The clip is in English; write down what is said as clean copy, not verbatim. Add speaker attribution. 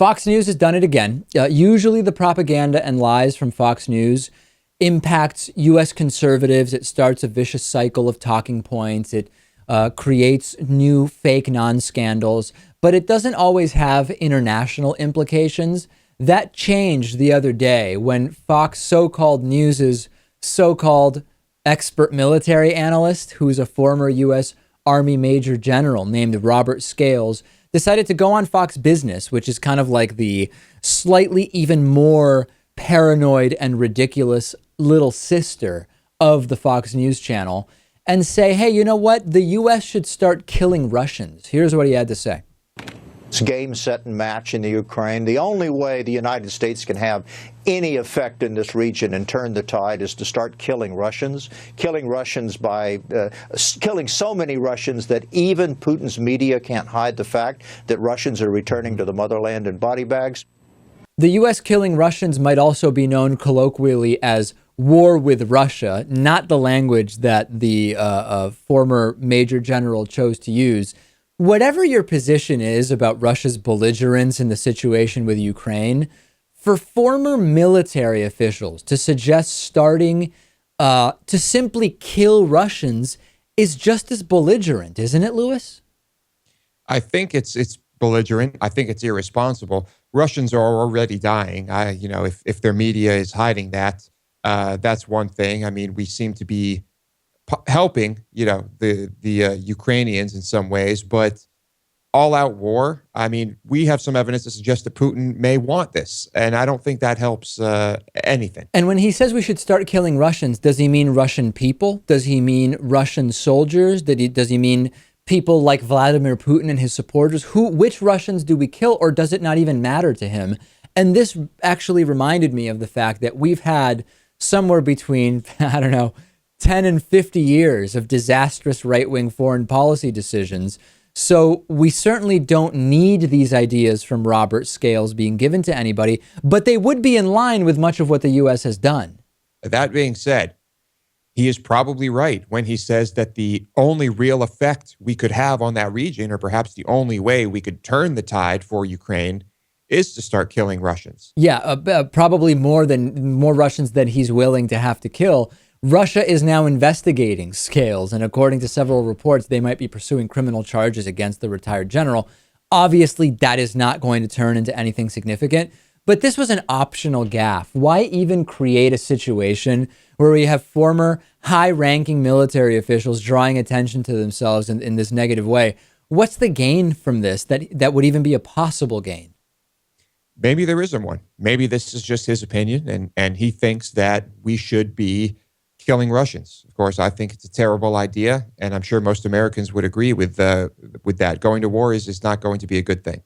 Speaker 1: Fox News has done it again. Usually the propaganda and lies from Fox News impacts U.S. conservatives. It starts a vicious cycle of talking points. It creates new fake non-scandals, but it doesn't always have international implications. That changed the other day when Fox so-called News's so-called expert military analyst, who's a former U.S. Army Major General named Robert Scales, decided to go on Fox Business, which is kind of like the slightly even more paranoid and ridiculous little sister of the Fox News channel, and say, hey, you know what? The U.S. should start killing Russians. Here's what he had to say.
Speaker 2: It's game, set, and match in the Ukraine. The only way the United States can have any effect in this region and turn the tide is to start killing Russians by killing so many Russians that even Putin's media can't hide the fact that Russians are returning to the motherland in body bags.
Speaker 1: The U.S. killing Russians might also be known colloquially as war with Russia, not the language that the former Major General chose to use. Whatever your position is about Russia's belligerence in the situation with Ukraine, for former military officials to suggest starting to simply kill Russians is just as belligerent, isn't it, Lewis?
Speaker 3: I think it's belligerent. I think it's irresponsible. Russians are already dying. If their media is hiding that, that's one thing. I mean, we seem to be helping, the Ukrainians in some ways, but all-out war. I mean, we have some evidence to suggest that Putin may want this, and I don't think that helps anything.
Speaker 1: And when he says we should start killing Russians, does he mean Russian people? Does he mean Russian soldiers? Does he mean people like Vladimir Putin and his supporters? Which Russians do we kill, or does it not even matter to him? And this actually reminded me of the fact that we've had somewhere between, 10 and 50 years of disastrous right-wing foreign policy decisions. So we certainly don't need these ideas from Robert Scales being given to anybody, but they would be in line with much of what the U.S. has done.
Speaker 3: That being said, he is probably right when he says that the only real effect we could have on that region, or perhaps the only way we could turn the tide for Ukraine, is to start killing Russians.
Speaker 1: Yeah, probably more Russians than he's willing to have to kill. Russia is now investigating Scales, and according to several reports, they might be pursuing criminal charges against the retired general. Obviously, that is not going to turn into anything significant, but this was an optional gaffe. Why even create a situation where we have former high-ranking military officials drawing attention to themselves in this negative way? What's the gain from this that would even be a possible gain?
Speaker 3: Maybe there isn't one. Maybe this is just his opinion, and he thinks that we should be killing Russians. Of course, I think it's a terrible idea, and I'm sure most Americans would agree with that. Going to war is not going to be a good thing.